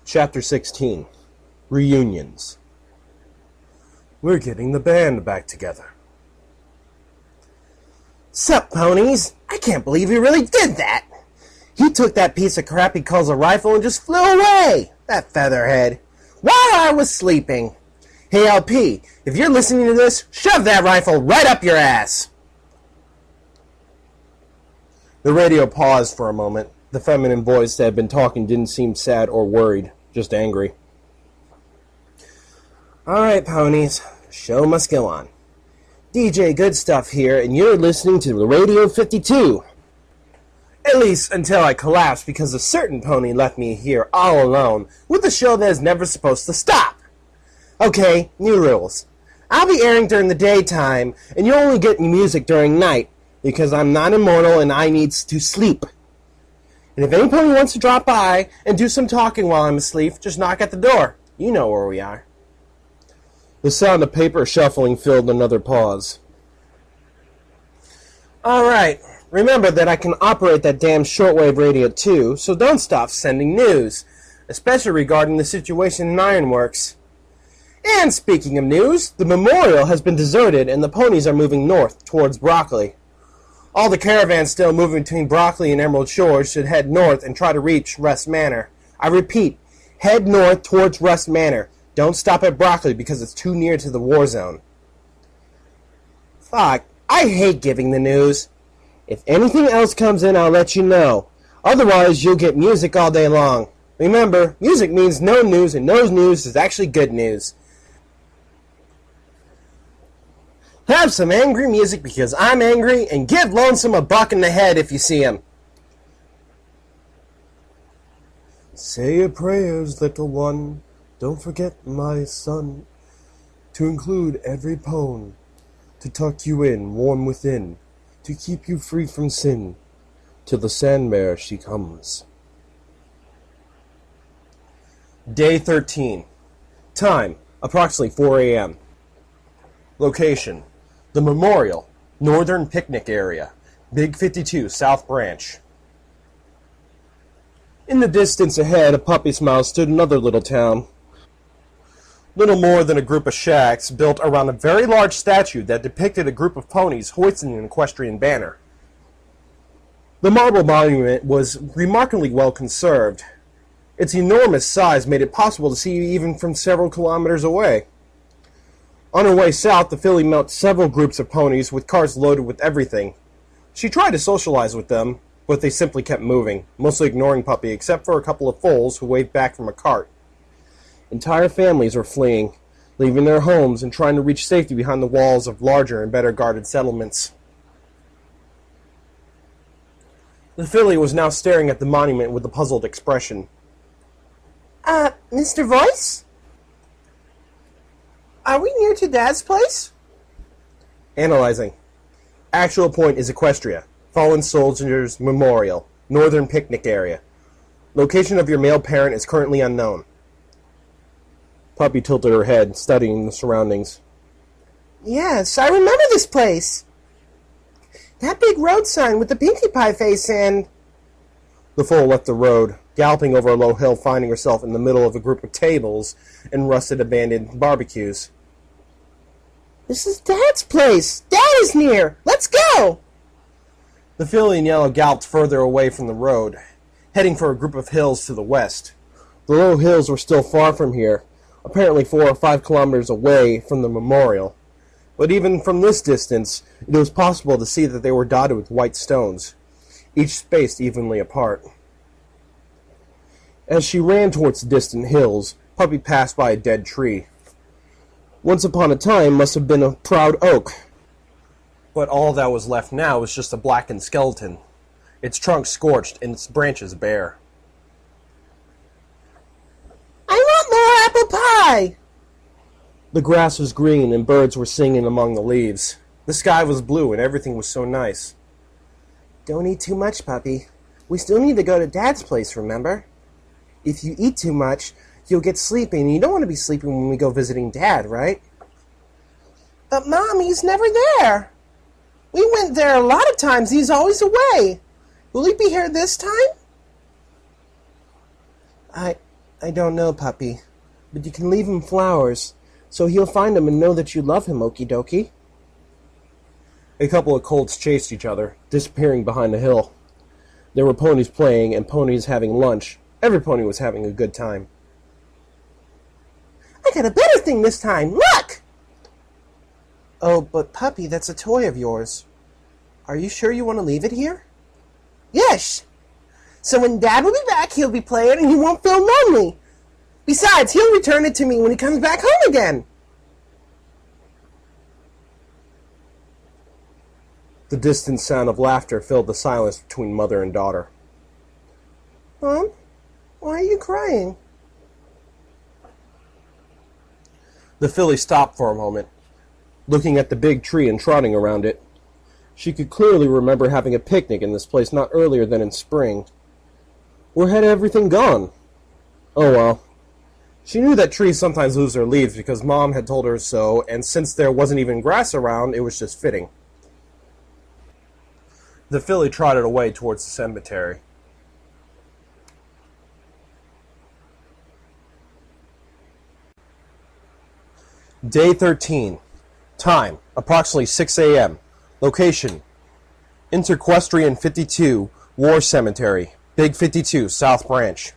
Chapter 16. Reunions. We're getting the band back together. Sup, ponies? I can't believe he really did that. He took that piece of crap he calls a rifle and just flew away, that featherhead, while I was sleeping. Hey, LP, if you're listening to this, shove that rifle right up your ass. The radio paused for a moment. The feminine voice that had been talking didn't seem sad or worried, just angry. Alright, ponies, show must go on. DJ Good Stuff here, and you're listening to Radio 52. At least until I collapse because a certain pony left me here all alone with a show that is never supposed to stop. Okay, new rules. I'll be airing during the daytime, and you'll only get music during night, because I'm not immortal and I need to sleep. And if any pony wants to drop by and do some talking while I'm asleep, just knock at the door. You know where we are. The sound of paper shuffling filled another pause. Alright, remember that I can operate that damn shortwave radio too, so don't stop sending news, especially regarding the situation in Ironworks. And speaking of news, the memorial has been deserted and the ponies are moving north towards Broccoli. All the caravans still moving between Broccoli and Emerald Shores should head north and try to reach Rust Manor. I repeat, head north towards Rust Manor. Don't stop at Broccoli because it's too near to the war zone. Fuck, I hate giving the news. If anything else comes in, I'll let you know. Otherwise, you'll get music all day long. Remember, music means no news, and no news is actually good news. Have some angry music because I'm angry, and give Lonesome a buck in the head if you see him. Say your prayers, little one. Don't forget, my son, to include every pone, to tuck you in, warm within, to keep you free from sin, till the sandmare she comes. Day 13. Time, approximately 4 a.m. Location, the Memorial, Northern Picnic Area, Big 52, South Branch. In the distance ahead, a puppy's mouth stood another little town. Little more than a group of shacks built around a very large statue that depicted a group of ponies hoisting an equestrian banner. The marble monument was remarkably well conserved. Its enormous size made it possible to see even from several kilometers away. On her way south, the filly met several groups of ponies with cars loaded with everything. She tried to socialize with them, but they simply kept moving, mostly ignoring Puppy except for a couple of foals who waved back from a cart. Entire families were fleeing, leaving their homes and trying to reach safety behind the walls of larger and better guarded settlements. The filly was now staring at the monument with a puzzled expression. Mr. Voice? Are we near to Dad's place? Analyzing. Actual point is Equestria, Fallen Soldiers Memorial, Northern Picnic Area. Location of your male parent is currently unknown. Puppy tilted her head, studying the surroundings. Yes, I remember this place. That big road sign with the Pinkie Pie face and... The foal left the road, galloping over a low hill, finding herself in the middle of a group of tables and rusted abandoned barbecues. This is Dad's place. Dad is near. Let's go. The filly in yellow galloped further away from the road, heading for a group of hills to the west. The low hills were still far from here, apparently 4 or 5 kilometers away from the memorial. But even from this distance, it was possible to see that they were dotted with white stones, each spaced evenly apart. As she ran towards the distant hills, Puppy passed by a dead tree. Once upon a time must have been a proud oak. But all that was left now was just a blackened skeleton, its trunk scorched and its branches bare. I want more apple pie! The grass was green and birds were singing among the leaves. The sky was blue and everything was so nice. Don't eat too much, Puppy. We still need to go to Dad's place, remember? If you eat too much, you'll get sleepy, and you don't want to be sleeping when we go visiting Dad, right? But Mom, he's never there. We went there a lot of times. He's always away. Will he be here this time? I don't know, puppy. But you can leave him flowers, so he'll find them and know that you love him, okie dokie. A couple of colts chased each other, disappearing behind a hill. There were ponies playing and ponies having lunch. Every pony was having a good time. I got a better thing this time! Look! Oh, but puppy, that's a toy of yours. Are you sure you want to leave it here? Yes! So when Dad will be back, he'll be playing and he won't feel lonely. Besides, he'll return it to me when he comes back home again. The distant sound of laughter filled the silence between mother and daughter. Mom, why are you crying? The filly stopped for a moment, looking at the big tree and trotting around it. She could clearly remember having a picnic in this place not earlier than in spring. Where had everything gone? Oh well. She knew that trees sometimes lose their leaves because Mom had told her so, and since there wasn't even grass around, it was just fitting. The filly trotted away towards the cemetery. Day 13. Time, approximately 6 a.m. Location, Equestria 52, War Cemetery, Big 52, South Branch.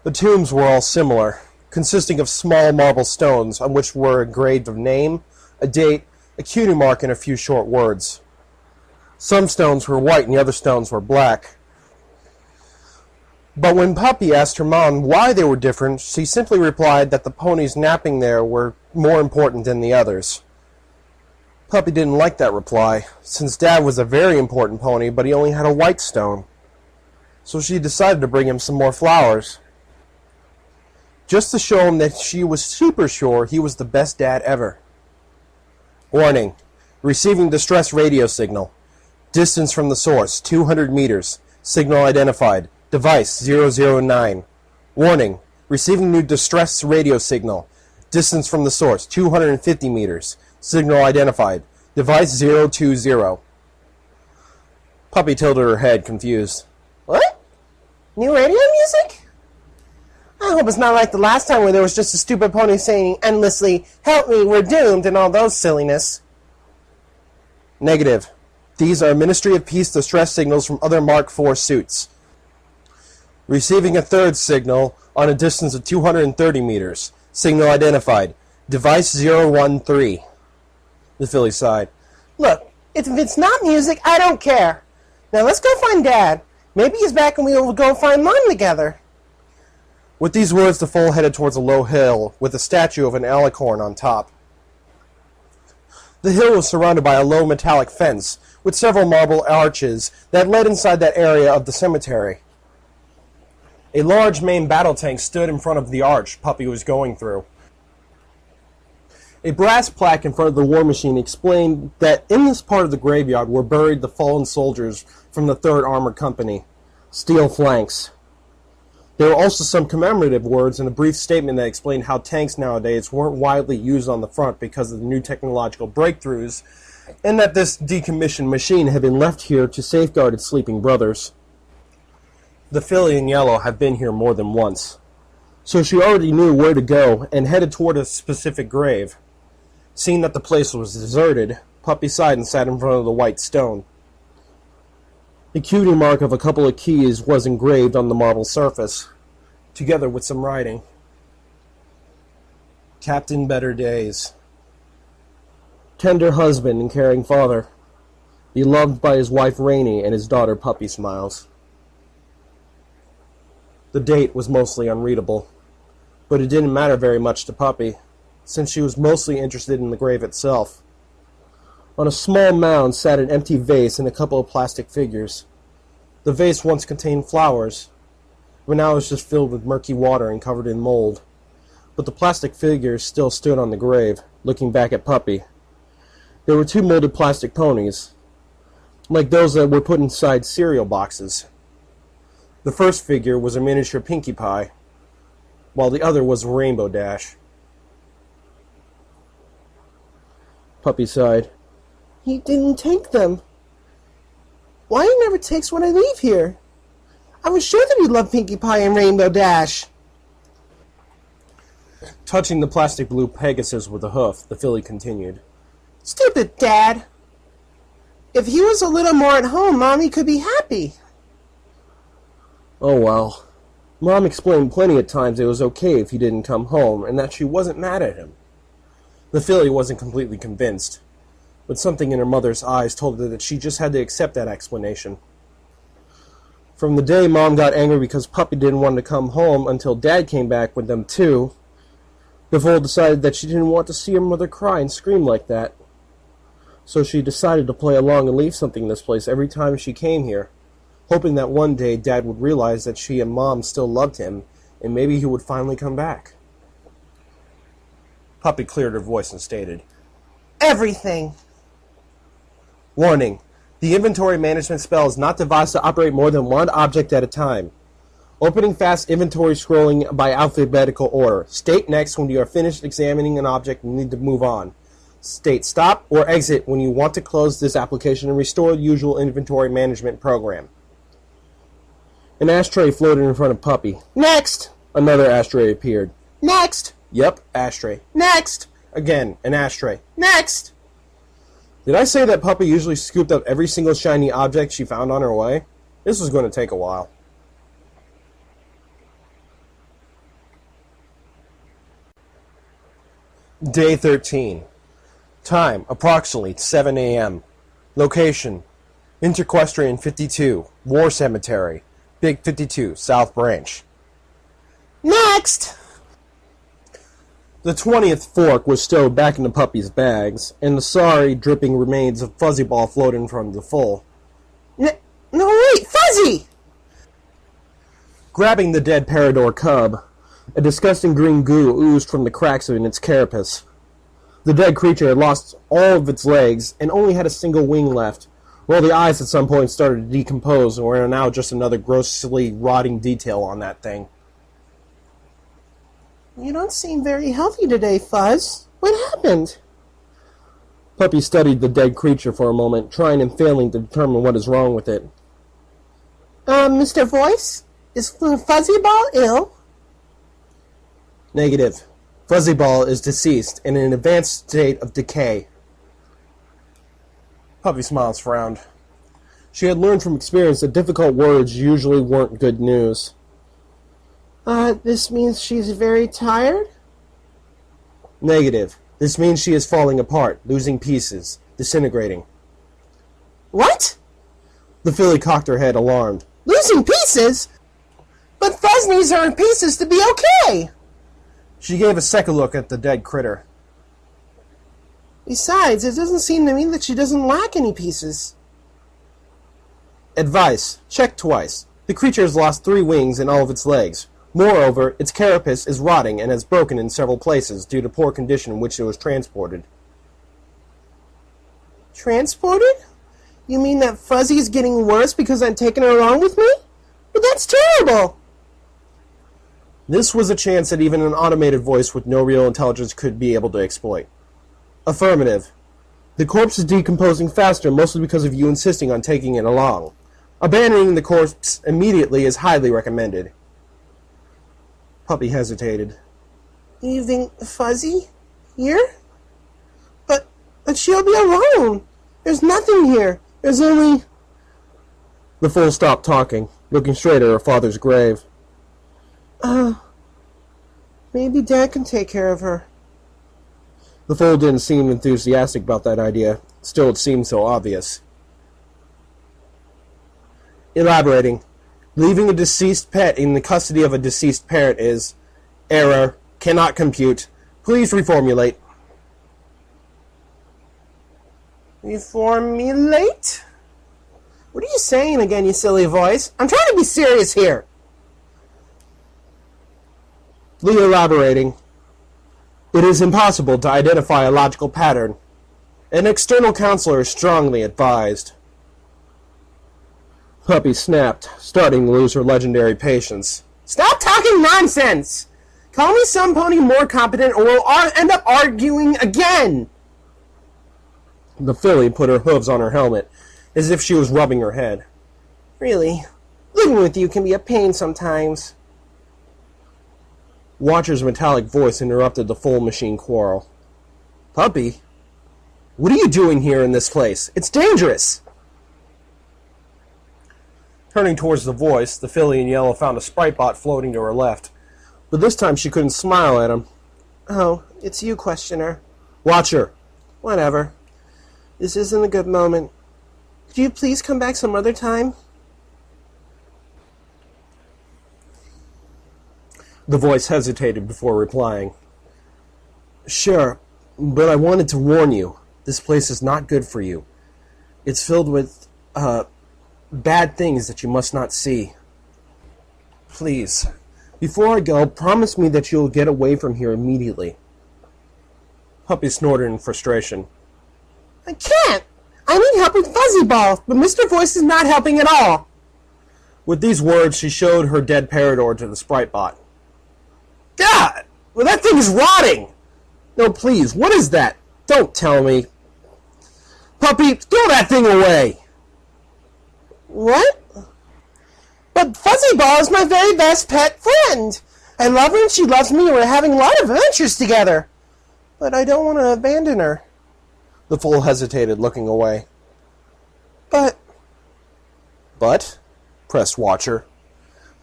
The tombs were all similar, consisting of small marble stones on which were engraved a name, a date, a cutie mark, and a few short words. Some stones were white and the other stones were black. But when Puppy asked her mom why they were different, she simply replied that the ponies napping there were more important than the others. Puppy didn't like that reply, since Dad was a very important pony, but he only had a white stone. So she decided to bring him some more flowers, just to show him that she was super sure he was the best dad ever. Warning. Receiving distress radio signal. Distance from the source, 200 meters. Signal identified. Device 009. Warning. Receiving new distress radio signal. Distance from the source, 250 meters. Signal identified. Device 020. Puppy tilted her head, confused. What? New radio music? I hope it's not like the last time where there was just a stupid pony saying endlessly, "Help me, we're doomed," and all those silliness. Negative. These are Ministry of Peace distress signals from other Mark IV suits. Receiving a third signal on a distance of 230 meters. Signal identified. Device 013. The filly sighed. Look, if it's not music, I don't care. Now let's go find Dad. Maybe he's back and we will go find Mom together. With these words, the foal headed towards a low hill with a statue of an alicorn on top. The hill was surrounded by a low metallic fence with several marble arches that led inside that area of the cemetery. A large main battle tank stood in front of the arch Puppy was going through. A brass plaque in front of the war machine explained that in this part of the graveyard were buried the fallen soldiers from the 3rd Armored Company. Steel flanks. There were also some commemorative words and a brief statement that explained how tanks nowadays weren't widely used on the front because of the new technological breakthroughs, and that this decommissioned machine had been left here to safeguard its sleeping brothers. The filly in yellow had been here more than once, so she already knew where to go and headed toward a specific grave. Seeing that the place was deserted, Puppy sighed and sat in front of the white stone. The cutie mark of a couple of keys was engraved on the marble surface, together with some writing. Captain Better Days. Tender husband and caring father, beloved by his wife Rainey and his daughter Puppy Smiles. The date was mostly unreadable, but it didn't matter very much to Puppy, since she was mostly interested in the grave itself. On a small mound sat an empty vase and a couple of plastic figures. The vase once contained flowers, but now is just filled with murky water and covered in mold. But the plastic figures still stood on the grave, looking back at Puppy. There were 2 molded plastic ponies, like those that were put inside cereal boxes. The first figure was a miniature Pinkie Pie, while the other was Rainbow Dash. Puppy sighed. He didn't take them. Why he never takes when I leave here? I was sure that you loved Pinkie Pie and Rainbow Dash. Touching the plastic blue Pegasus with a hoof, the filly continued. Stupid Dad. If he was a little more at home, Mommy could be happy. Oh well. Mom explained plenty of times it was okay if he didn't come home, and that she wasn't mad at him. The filly wasn't completely convinced, but something in her mother's eyes told her that she just had to accept that explanation. From the day Mom got angry because Puppy didn't want to come home until Dad came back with them too, the foal decided that she didn't want to see her mother cry and scream like that. So she decided to play along and leave something in this place every time she came here, hoping that one day Dad would realize that she and Mom still loved him, and maybe he would finally come back. Puppy cleared her voice and stated, Everything. Warning. The inventory management spell is not devised to operate more than one object at a time. Opening fast inventory scrolling by alphabetical order. State next when you are finished examining an object and need to move on. State stop or exit when you want to close this application and restore the usual inventory management program. An ashtray floated in front of Puppy. Next. Another ashtray appeared. Next. Yep, ashtray. Next. Again, an ashtray. Next. Did I say that Puppy usually scooped up every single shiny object she found on her way? This was going to take a while. Day 13. Time, approximately 7 a.m. Location, Equestria 52, War Cemetery, Big 52, South Branch. Next! The 20th fork was stowed back into Puppy's bags, and the sorry, dripping remains of Fuzzy Ball floated in front of the foal. No, wait! Fuzzy! Grabbing the dead Parador cub, a disgusting green goo oozed from the cracks in its carapace. The dead creature had lost all of its legs and only had a single wing left, while the eyes at some point started to decompose and were now just another grossly rotting detail on that thing. You don't seem very healthy today, Fuzz. What happened? Puppy studied the dead creature for a moment, trying and failing to determine what is wrong with it. Mr. Voice? Is Fuzzy Ball ill? Negative. Fuzzy Ball is deceased and in an advanced state of decay. Puppy Smiles frowned. She had learned from experience that difficult words usually weren't good news. This means she's very tired? Negative. This means she is falling apart, losing pieces, disintegrating. What? The filly cocked her head, alarmed. Losing pieces? But Fuzz needs her in pieces to be okay! She gave a second look at the dead critter. Besides, it doesn't seem to me that she doesn't lack any pieces. Advice. Check twice. The creature has lost 3 wings and all of its legs. Moreover, its carapace is rotting and has broken in several places due to poor condition in which it was transported. Transported? You mean that Fuzzy's getting worse because I'm taking her along with me? But that's terrible! This was a chance that even an automated voice with no real intelligence could be able to exploit. Affirmative. The corpse is decomposing faster, mostly because of you insisting on taking it along. Abandoning the corpse immediately is highly recommended. Puppy hesitated. Leaving Fuzzy? Here? But she'll be alone! There's nothing here! There's only... The fool stopped talking, looking straight at her father's grave. Maybe Dad can take care of her. The fool didn't seem enthusiastic about that idea. Still, it seemed so obvious. Elaborating. Leaving a deceased pet in the custody of a deceased parent is... Error. Cannot compute. Please reformulate. Reformulate? What are you saying again, you silly voice? I'm trying to be serious here. Elaborating. It is impossible to identify a logical pattern. An external counselor is strongly advised. Puppy snapped, starting to lose her legendary patience. Stop talking nonsense! Call me some pony more competent or we'll end up arguing again! The filly put her hooves on her helmet, as if she was rubbing her head. Really? Living with you can be a pain sometimes. Watcher's metallic voice interrupted the full machine quarrel. Puppy? What are you doing here in this place? It's dangerous! Turning towards the voice, the filly in yellow found a sprite bot floating to her left, but this time she couldn't smile at him. Oh, it's you, questioner. Watcher! Whatever. This isn't a good moment. Could you please come back some other time? The voice hesitated before replying. Sure, but I wanted to warn you. This place is not good for you. It's filled with, bad things that you must not see. Please, before I go, promise me that you'll get away from here immediately. Puppy snorted in frustration. I can't! I need help with Fuzzy Ball, but Mr. Voice is not helping at all. With these words, she showed her dead Parador to the sprite bot. God! Well, that thing is rotting! No, please, what is that? Don't tell me. Puppy, throw that thing away! What? But Fuzzy Ball is my very best pet friend. I love her and she loves me and we're having a lot of adventures together. But I don't want to abandon her. The fool hesitated, looking away. But? Pressed Watcher,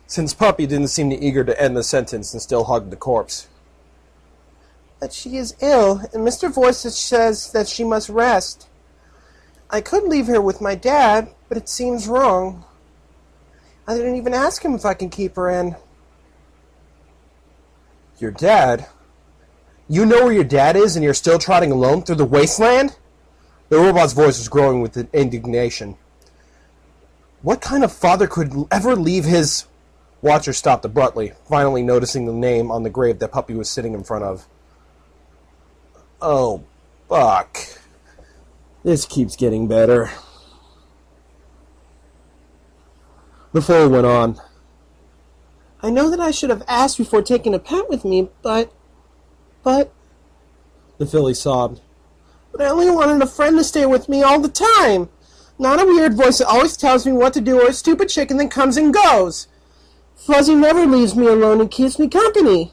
since Puppy didn't seem eager to end the sentence and still hugged the corpse. But she is ill, and Mr. Voice says that she must rest. I could leave her with my dad, but it seems wrong. I didn't even ask him if I can keep her in. Your dad? You know where your dad is and you're still trotting alone through the wasteland? The robot's voice was growing with indignation. What kind of father could ever leave his... Watcher stopped abruptly, finally noticing the name on the grave that Puppy was sitting in front of. Oh, Buck. This keeps getting better. The fool went on. I know that I should have asked before taking a pet with me, but... The filly sobbed. But I only wanted a friend to stay with me all the time. Not a weird voice that always tells me what to do or a stupid chicken that comes and goes. Fuzzy never leaves me alone and keeps me company.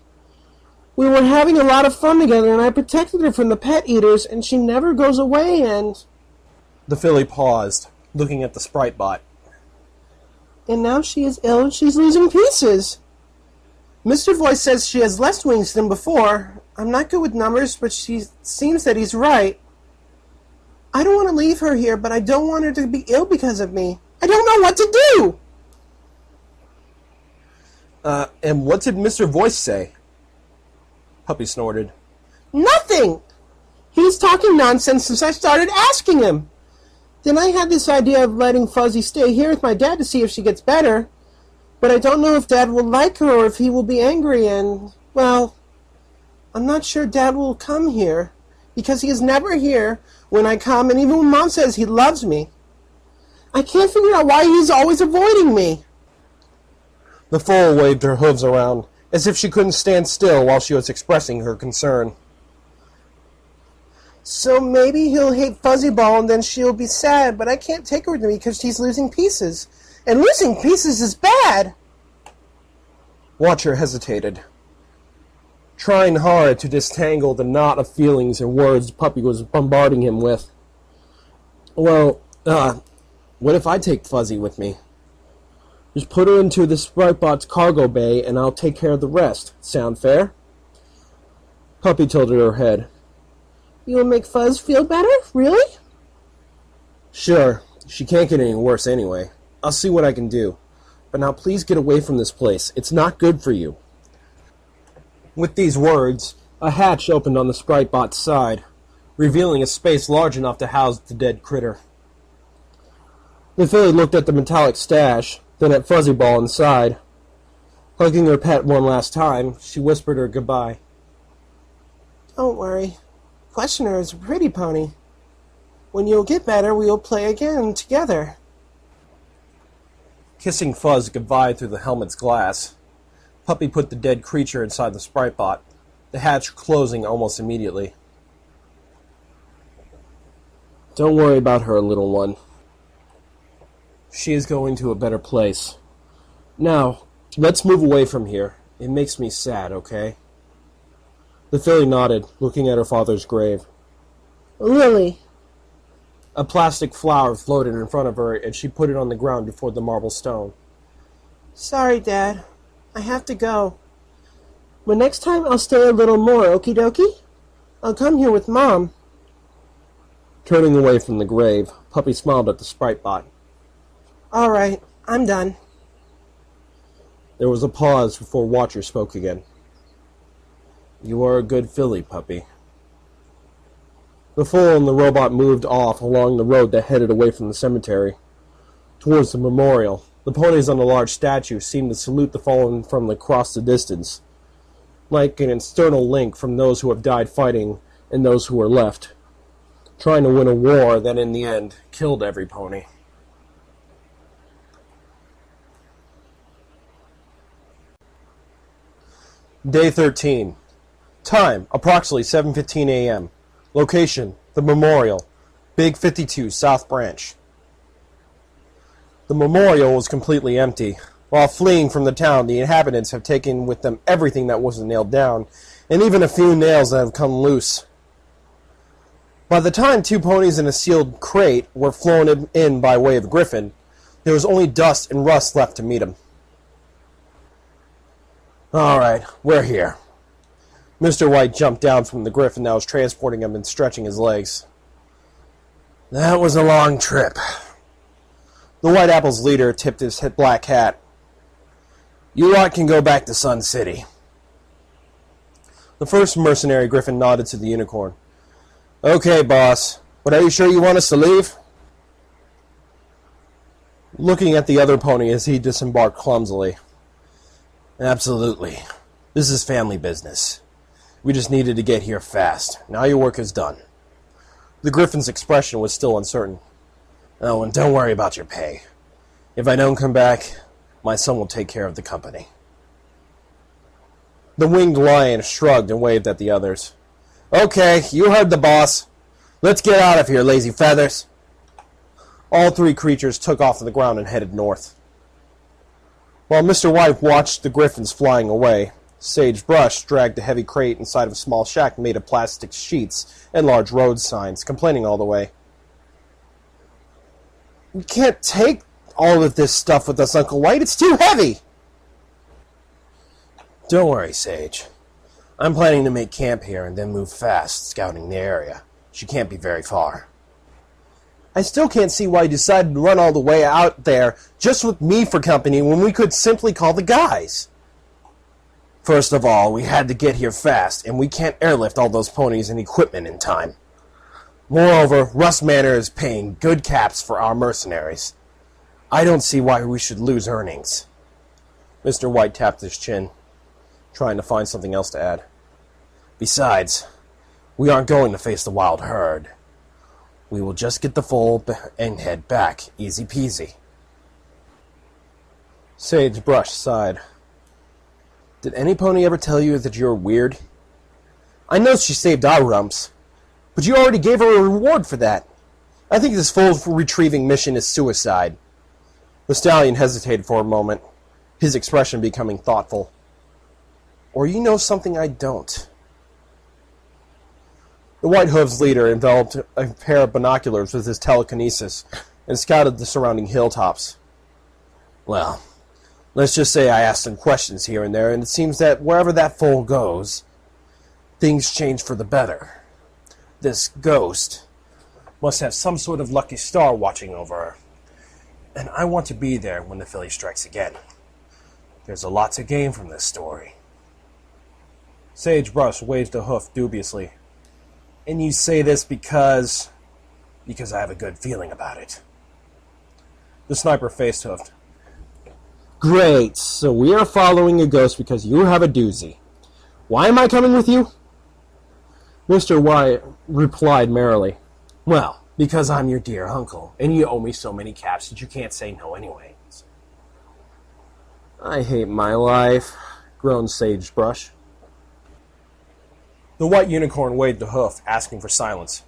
We were having a lot of fun together and I protected her from the pet eaters and she never goes away and... The filly paused, looking at the sprite bot. And now she is ill and she's losing pieces. Mr. Voice says she has less wings than before. I'm not good with numbers, but she seems that he's right. I don't want to leave her here, but I don't want her to be ill because of me. I don't know what to do! And what did Mr. Voice say? Puppy snorted. Nothing! He's talking nonsense since I started asking him. Then I had this idea of letting Fuzzy stay here with my dad to see if she gets better. But I don't know if Dad will like her or if he will be angry and, well, I'm not sure Dad will come here. Because he is never here when I come, and even when Mom says he loves me. I can't figure out why he's always avoiding me. The foal waved her hooves around, as if she couldn't stand still while she was expressing her concern. So maybe he'll hate Fuzzy Ball and then she'll be sad, but I can't take her with me because she's losing pieces. And losing pieces is bad! Watcher hesitated, trying hard to disentangle the knot of feelings and words Puppy was bombarding him with. Well, what if I take Fuzzy with me? Just put her into the Spritebot's cargo bay and I'll take care of the rest. Sound fair? Puppy tilted her head. You will make Fuzz feel better? Really? Sure. She can't get any worse anyway. I'll see what I can do. But now please get away from this place. It's not good for you. With these words, a hatch opened on the Spritebot's side, revealing a space large enough to house the dead critter. The filly looked at the metallic stash, then at Fuzzy Ball inside. Hugging her pet one last time, she whispered her goodbye. Don't worry. Questioner is a pretty pony. When you'll get better, we'll play again together. Kissing Fuzz goodbye through the helmet's glass, Puppy put the dead creature inside the Spritebot, the hatch closing almost immediately. Don't worry about her, little one. She is going to a better place. Now, let's move away from here. It makes me sad, okay? The filly nodded, looking at her father's grave. Lily. A plastic flower floated in front of her, and she put it on the ground before the marble stone. Sorry, Dad. I have to go. But next time I'll stay a little more, okie dokie? I'll come here with Mom. Turning away from the grave, Puppy smiled at the sprite bot. All right, I'm done. There was a pause before Watcher spoke again. You are a good filly, Puppy. The foal and the robot moved off along the road that headed away from the cemetery. Towards the memorial, the ponies on the large statue seemed to salute the fallen from across the distance, like an external link from those who have died fighting and those who are left, trying to win a war that in the end killed every pony. Day 13. Time, approximately 7:15 a.m. Location, the Memorial, Big 52, South Branch. The memorial was completely empty. While fleeing from the town, the inhabitants have taken with them everything that wasn't nailed down, and even a few nails that have come loose. By the time 2 ponies in a sealed crate were flown in by way of Griffin, there was only dust and rust left to meet them. All right, we're here. Mr. White jumped down from the Griffin that was transporting him and stretching his legs. That was a long trip. The White Apple's leader tipped his black hat. You lot can go back to Sun City. The first mercenary Griffin nodded to the unicorn. Okay, boss, but are you sure you want us to leave? Looking at the other pony as he disembarked clumsily. Absolutely. This is family business. We just needed to get here fast. Now your work is done. The Griffin's expression was still uncertain. Oh, and don't worry about your pay. If I don't come back, my son will take care of the company. The winged lion shrugged and waved at the others. Okay, you heard the boss. Let's get out of here, lazy feathers. All 3 creatures took off to the ground and headed north. While Mr. White watched the Griffins flying away, Sage Brush dragged a heavy crate inside of a small shack made of plastic sheets and large road signs, complaining all the way. We can't take all of this stuff with us, Uncle White. It's too heavy! Don't worry, Sage. I'm planning to make camp here and then move fast, scouting the area. She can't be very far. I still can't see why you decided to run all the way out there just with me for company when we could simply call the guys. First of all, we had to get here fast, and we can't airlift all those ponies and equipment in time. Moreover, Russ Manor is paying good caps for our mercenaries. I don't see why we should lose earnings. Mr. White tapped his chin, trying to find something else to add. Besides, we aren't going to face the wild herd. We will just get the foal and head back, easy peasy. Sage Brush sighed. Did any pony ever tell you that you're weird? I know she saved our rumps, but you already gave her a reward for that. I think this foal retrieving mission is suicide. The stallion hesitated for a moment, his expression becoming thoughtful. Or you know something I don't. The White Hooves leader enveloped a pair of binoculars with his telekinesis and scouted the surrounding hilltops. Well, let's just say I asked some questions here and there, and it seems that wherever that foal goes, things change for the better. This ghost must have some sort of lucky star watching over her, and I want to be there when the filly strikes again. There's a lot to gain from this story. Sage Brush waved a hoof dubiously. And you say this because I have a good feeling about it. The sniper face hoofed. Great, so we are following a ghost because you have a doozy. Why am I coming with you? Mr. White replied merrily. Well, because I'm your dear uncle, and you owe me so many caps that you can't say no anyways. I hate my life, groaned Sage Brush. The white unicorn waved a hoof, asking for silence.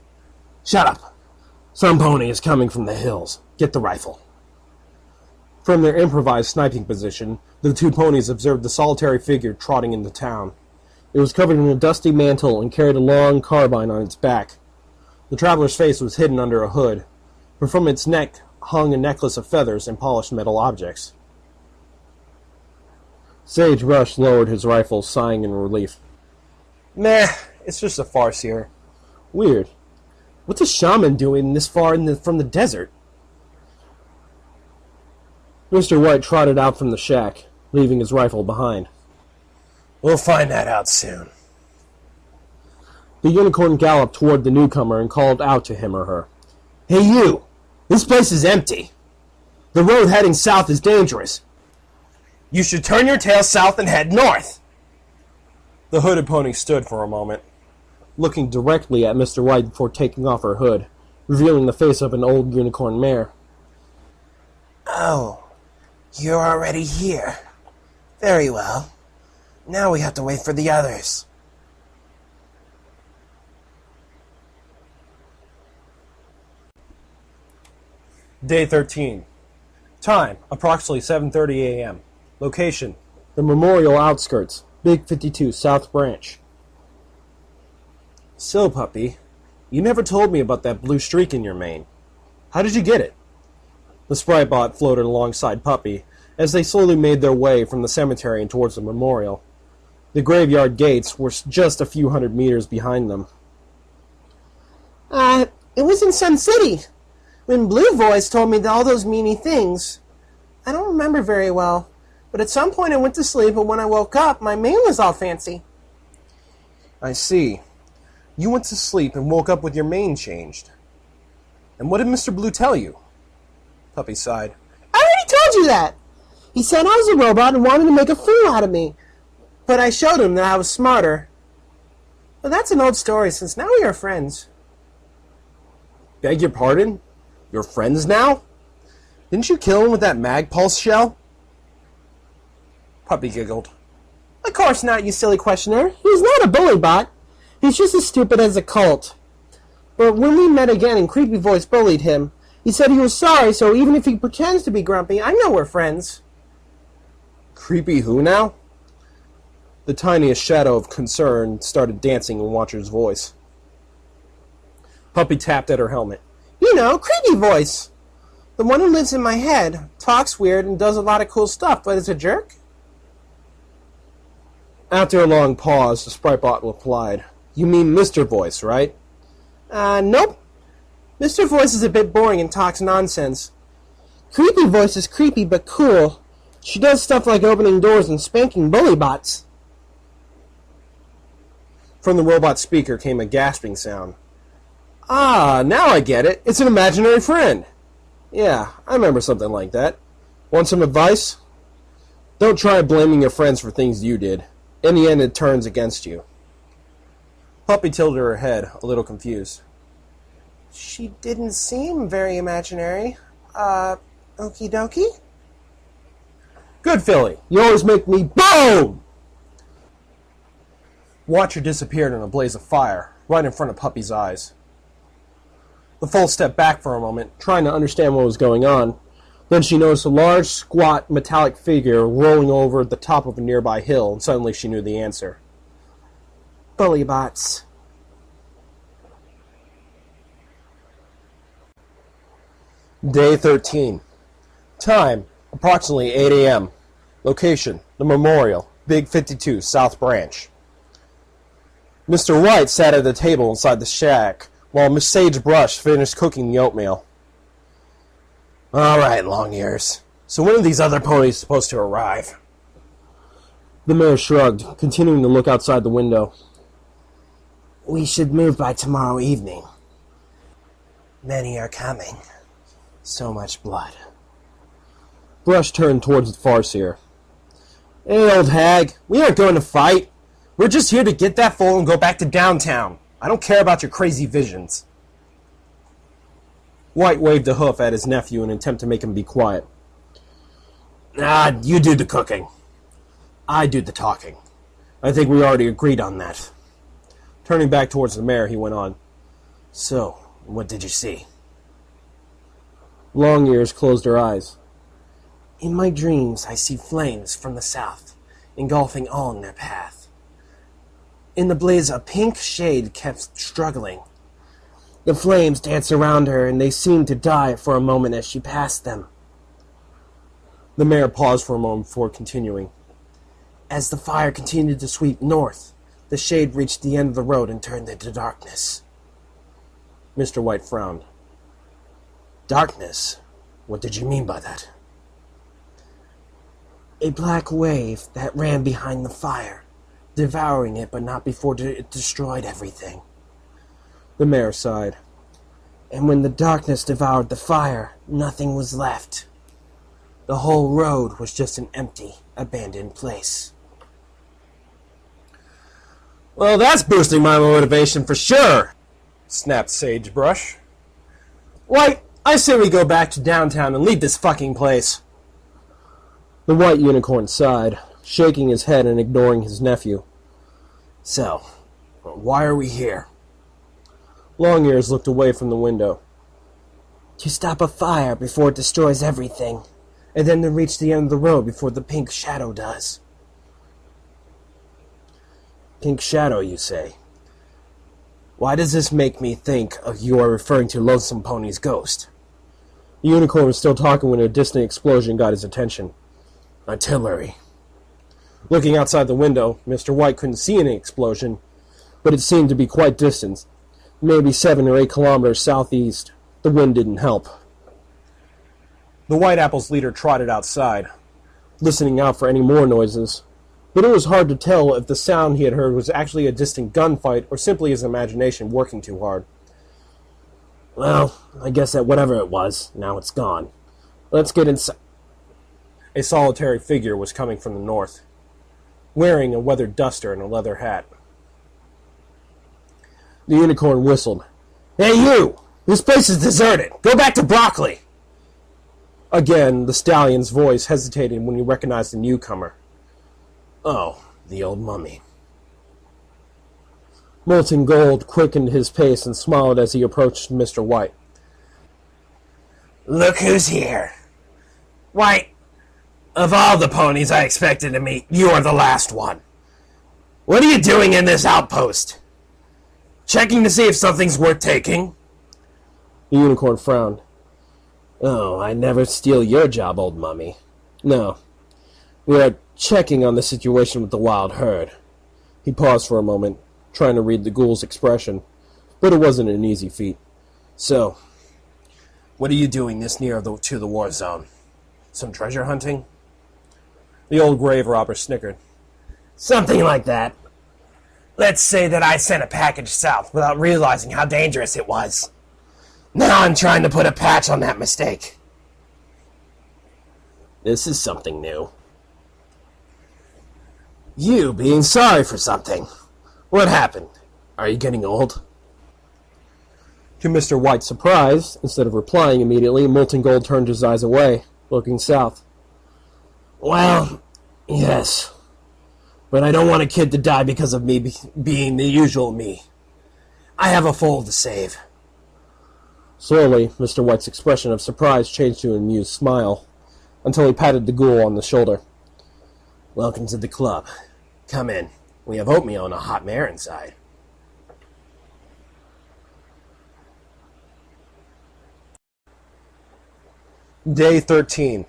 Shut up! Some pony is coming from the hills. Get the rifle. From their improvised sniping position, the two ponies observed the solitary figure trotting into town. It was covered in a dusty mantle and carried a long carbine on its back. The traveler's face was hidden under a hood, but from its neck hung a necklace of feathers and polished metal objects. Sage Rush lowered his rifle, sighing in relief. Meh, it's just a farseer. Weird. What's a shaman doing this far from the desert? Mr. White trotted out from the shack, leaving his rifle behind. We'll find that out soon. The unicorn galloped toward the newcomer and called out to him or her. Hey you! This place is empty. The road heading south is dangerous. You should turn your tail south and head north. The hooded pony stood for a moment, looking directly at Mr. White before taking off her hood, revealing the face of an old unicorn mare. Oh, you're already here. Very well. Now we have to wait for the others. Day 13. Time, approximately 7:30 a.m. Location, the Memorial outskirts, Big 52, South Branch. So, puppy, you never told me about that blue streak in your mane. How did you get it? The sprite bot floated alongside Puppy as they slowly made their way from the cemetery and towards the memorial. The graveyard gates were just a few hundred meters behind them. It was in Sun City. When Blue Voice told me all those meany things. I don't remember very well, but at some point I went to sleep, and when I woke up, my mane was all fancy. I see. You went to sleep and woke up with your mane changed. And what did Mr. Blue tell you? Puppy sighed. I already told you that. He said I was a robot and wanted to make a fool out of me. But I showed him that I was smarter. But that's an old story, since now we are friends. Beg your pardon? You're friends now? Didn't you kill him with that mag pulse shell? Puppy giggled. Of course not, you silly questioner. He's not a bully bot. He's just as stupid as a cult. But when we met again and Creepy Voice bullied him, he said he was sorry, so even if he pretends to be grumpy, I know we're friends. Creepy who now? The tiniest shadow of concern started dancing in Watcher's voice. Puppy tapped at her helmet. You know, Creepy Voice. The one who lives in my head, talks weird and does a lot of cool stuff, but is a jerk. After a long pause, the Spritebot replied, You mean Mr. Voice, right? Nope. Mr. Voice is a bit boring and talks nonsense. Creepy Voice is creepy but cool. She does stuff like opening doors and spanking bully bots. From the robot speaker came a gasping sound. Ah, now I get it. It's an imaginary friend. Yeah, I remember something like that. Want some advice? Don't try blaming your friends for things you did. In the end, it turns against you. Puppy tilted her head, a little confused. She didn't seem very imaginary. Okie dokie? Good, Philly. You always make me BOOM! Watcher disappeared in a blaze of fire, right in front of Puppy's eyes. The foal stepped back for a moment, trying to understand what was going on. Then she noticed a large, squat, metallic figure rolling over the top of a nearby hill, and suddenly she knew the answer. Bully bots. Day 13. Time, approximately 8 a.m. Location, the Memorial, Big 52, South Branch. Mr. White sat at the table inside the shack, while Miss Sagebrush finished cooking the oatmeal. All right, Long Ears. So when are these other ponies supposed to arrive? The mayor shrugged, continuing to look outside the window. We should move by tomorrow evening. Many are coming. So much blood. Brush turned towards the farseer. Hey, old hag, we aren't going to fight. We're just here to get that foal and go back to downtown. I don't care about your crazy visions. White waved a hoof at his nephew in an attempt to make him be quiet. You do the cooking. I do the talking. I think we already agreed on that. Turning back towards the mayor, he went on. So, what did you see? Long Ears closed her eyes. In my dreams, I see flames from the south, engulfing all in their path. In the blaze, a pink shade kept struggling. The flames danced around her, and they seemed to die for a moment as she passed them. The mayor paused for a moment before continuing. As the fire continued to sweep north, the shade reached the end of the road and turned into darkness. Mr. White frowned. Darkness? What did you mean by that? A black wave that ran behind the fire, devouring it, but not before it destroyed everything. The mayor sighed. And when the darkness devoured the fire, nothing was left. The whole road was just an empty, abandoned place. Well, that's boosting my motivation for sure, snapped Sagebrush. White, I say we go back to downtown and leave this fucking place. The white unicorn sighed, shaking his head and ignoring his nephew. So, why are we here? Longears looked away from the window. To stop a fire before it destroys everything, and then to reach the end of the road before the pink shadow does. Pink shadow, you say? Why does this make me think of you are referring to Lonesome Pony's ghost? The unicorn was still talking when a distant explosion got his attention. Artillery. Looking outside the window, Mr. White couldn't see any explosion, but it seemed to be quite distant, maybe 7 or 8 kilometers southeast. The wind didn't help. The White Apple's leader trotted outside, listening out for any more noises, but it was hard to tell if the sound he had heard was actually a distant gunfight or simply his imagination working too hard. Well, I guess that whatever it was, now it's gone. Let's get inside. A solitary figure was coming from the north, wearing a weathered duster and a leather hat. The unicorn whistled. Hey, you! This place is deserted! Go back to Broccoli! Again, the stallion's voice hesitated when he recognized the newcomer. Oh, the old mummy. Molten Gold quickened his pace and smiled as he approached Mr. White. Look who's here. White, of all the ponies I expected to meet, you are the last one. What are you doing in this outpost? Checking to see if something's worth taking? The unicorn frowned. Oh, I never steal your job, old mummy. No. We are checking on the situation with the wild herd. He paused for a moment, trying to read the ghoul's expression, but it wasn't an easy feat. So, what are you doing this near to the war zone? Some treasure hunting? The old grave robber snickered. Something like that. Let's say that I sent a package south without realizing how dangerous it was. Now I'm trying to put a patch on that mistake. This is something new. You being sorry for something. What happened? Are you getting old? To Mr. White's surprise, instead of replying immediately, Molten Gold turned his eyes away, looking south. Well, yes. But I don't want a kid to die because of me being the usual me. I have a foal to save. Slowly, Mr. White's expression of surprise changed to an amused smile, until he patted the ghoul on the shoulder. Welcome to the club. Come in. We have oatmeal and a hot mare inside. Day 13.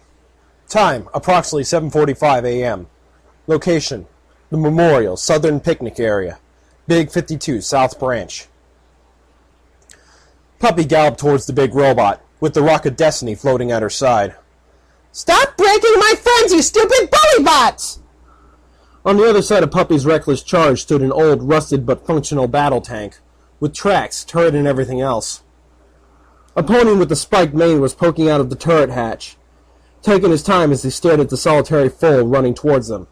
Time, approximately 7:45 a.m. Location, the Memorial Southern Picnic Area. Big 52, South Branch. Puppy galloped towards the big robot, with the Rock of Destiny floating at her side. Stop breaking my friends, you stupid bully bots! On the other side of Puppy's reckless charge stood an old, rusted but functional battle tank, with tracks, turret, and everything else. A pony with a spiked mane was poking out of the turret hatch, taking his time as he stared at the solitary foal running towards them.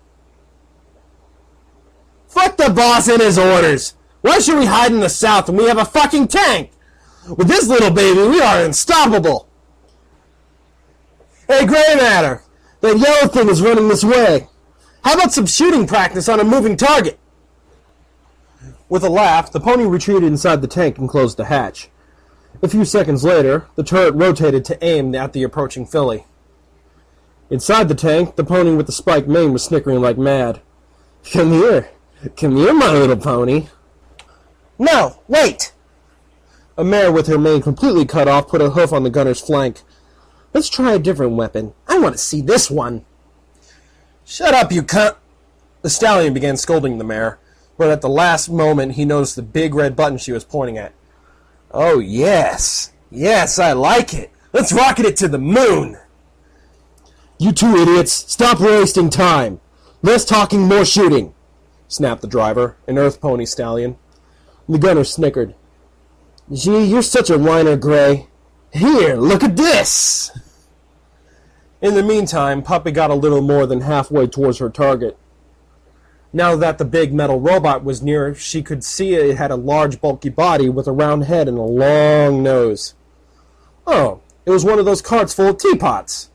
Fuck the boss and his orders! Why should we hide in the south when we have a fucking tank? With this little baby, we are unstoppable! Hey, Grey Matter! That yellow thing is running this way. How about some shooting practice on a moving target? With a laugh, the pony retreated inside the tank and closed the hatch. A few seconds later, the turret rotated to aim at the approaching filly. Inside the tank, the pony with the spiked mane was snickering like mad. Come here. Come here, my little pony. No, wait! A mare with her mane completely cut off put a hoof on the gunner's flank. Let's try a different weapon. I want to see this one. Shut up, you cunt! The stallion began scolding the mare, but at the last moment he noticed the big red button she was pointing at. Oh, yes. Yes, I like it. Let's rocket it to the moon! You two idiots, stop wasting time. Less talking, more shooting, snapped the driver, an earth pony stallion. The gunner snickered. Gee, you're such a whiner, Gray. Here, look at this! In the meantime, Puppy got a little more than halfway towards her target. Now that the big metal robot was near, she could see it had a large, bulky body with a round head and a long nose. Oh, it was one of those carts full of teapots.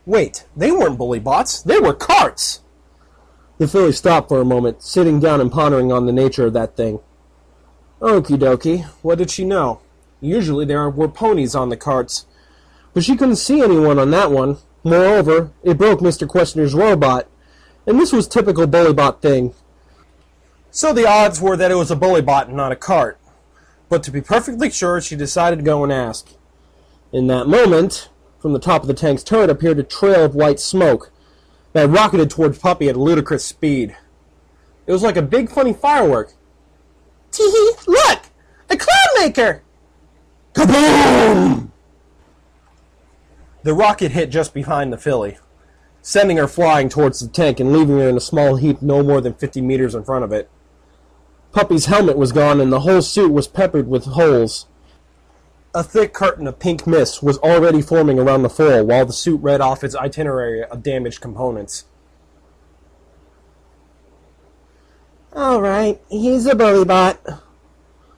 Wait, they weren't bully bots, they were carts! The filly stopped for a moment, sitting down and pondering on the nature of that thing. Okie dokie, what did she know? Usually there were ponies on the carts, but she couldn't see anyone on that one. Moreover, it broke Mr. Questioner's robot, and this was typical bullybot thing. So the odds were that it was a bullybot and not a cart. But to be perfectly sure, she decided to go and ask. In that moment, from the top of the tank's turret appeared a trail of white smoke that rocketed towards Puppy at ludicrous speed. It was like a big funny firework. Tee-hee, look! A Cloudmaker! Kaboom! The rocket hit just behind the filly, sending her flying towards the tank and leaving her in a small heap no more than 50 meters in front of it. Puppy's helmet was gone and the whole suit was peppered with holes. A thick curtain of pink mist was already forming around the foil while the suit read off its itinerary of damaged components. All right, he's a bullybot.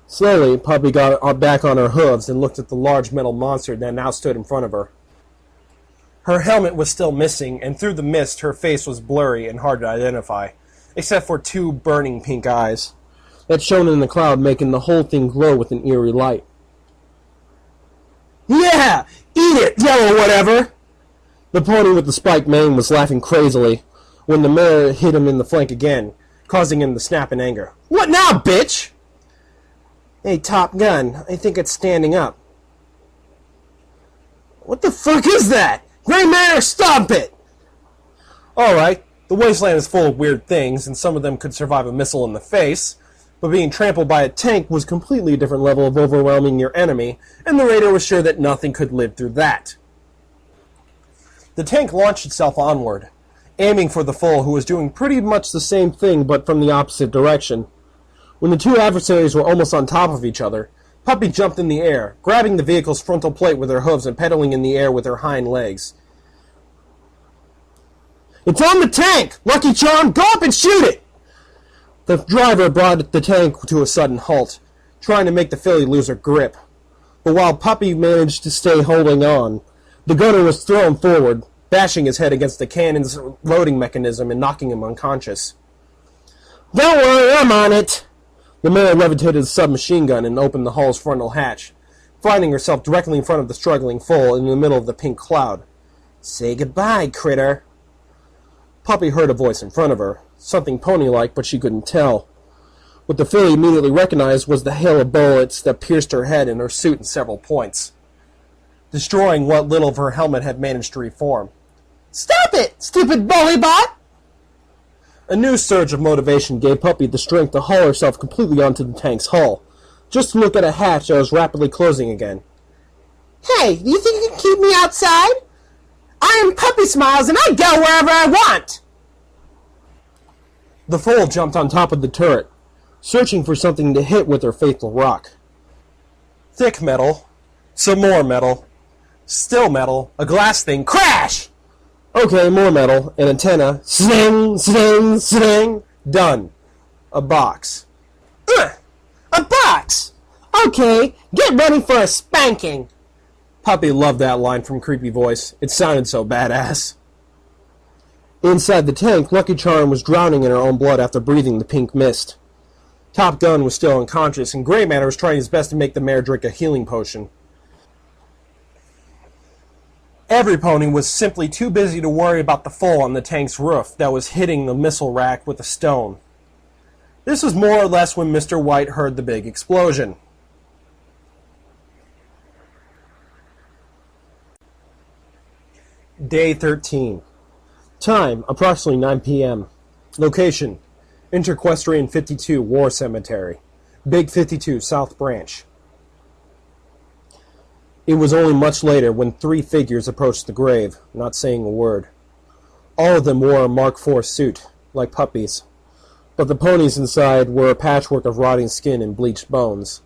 Slowly, Puppy got back on her hooves and looked at the large metal monster that now stood in front of her. Her helmet was still missing, and through the mist her face was blurry and hard to identify, except for two burning pink eyes that shone in the cloud, making the whole thing glow with an eerie light. Yeah! Eat it, yellow whatever! The pony with the spiked mane was laughing crazily when the mare hit him in the flank again, causing him to snap in anger. What now, bitch? Hey, Top Gun, I think it's standing up. What the fuck is that? Gray Matter, stomp it! Alright, the wasteland is full of weird things, and some of them could survive a missile in the face, but being trampled by a tank was completely a different level of overwhelming your enemy, and the raider was sure that nothing could live through that. The tank launched itself onward, aiming for the foe, who was doing pretty much the same thing but from the opposite direction. When the two adversaries were almost on top of each other, Puppy jumped in the air, grabbing the vehicle's frontal plate with her hooves and pedaling in the air with her hind legs. It's on the tank! Lucky Charm, go up and shoot it! The driver brought the tank to a sudden halt, trying to make the filly lose her grip. But while Puppy managed to stay holding on, the gunner was thrown forward, bashing his head against the cannon's loading mechanism and knocking him unconscious. Don't worry, I'm on it! The mare levitated a submachine gun and opened the hull's frontal hatch, finding herself directly in front of the struggling foal in the middle of the pink cloud. Say goodbye, critter. Puppy heard a voice in front of her, something pony-like, but she couldn't tell. What the filly immediately recognized was the hail of bullets that pierced her head and her suit in several points, destroying what little of her helmet had managed to reform. Stop it, stupid bullybot! A new surge of motivation gave Puppy the strength to haul herself completely onto the tank's hull, just to look at a hatch that was rapidly closing again. Hey, do you think you can keep me outside? I am Puppy Smiles and I go wherever I want! The foal jumped on top of the turret, searching for something to hit with her faithful rock. Thick metal, some more metal, still metal, a glass thing, crash! Okay, more metal, an antenna, sling, sling, sling, done. A box. A box! Okay, get ready for a spanking! Puppy loved that line from Creepy Voice. It sounded so badass. Inside the tank, Lucky Charm was drowning in her own blood after breathing the pink mist. Top Gun was still unconscious, and Grey Matter was trying his best to make the mare drink a healing potion. Every pony was simply too busy to worry about the fall on the tank's roof that was hitting the missile rack with a stone. This was more or less when Mr. White heard the big explosion. Day 13. Time, approximately 9 p.m. Location, Equestria 52 War Cemetery, Big 52 South Branch. It was only much later when 3 figures approached the grave, not saying a word. All of them wore a Mark IV suit, like puppies, but the ponies inside were a patchwork of rotting skin and bleached bones.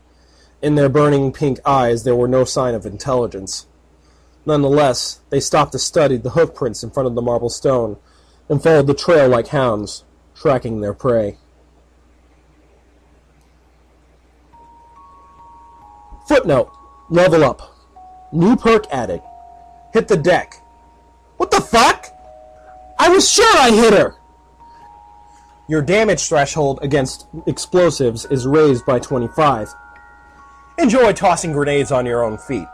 In their burning pink eyes there were no sign of intelligence. Nonetheless, they stopped to study the hoof prints in front of the marble stone, and followed the trail like hounds, tracking their prey. Footnote. Level up. New perk added. Hit the deck. What the fuck? I was sure I hit her! Your damage threshold against explosives is raised by 25. Enjoy tossing grenades on your own feet.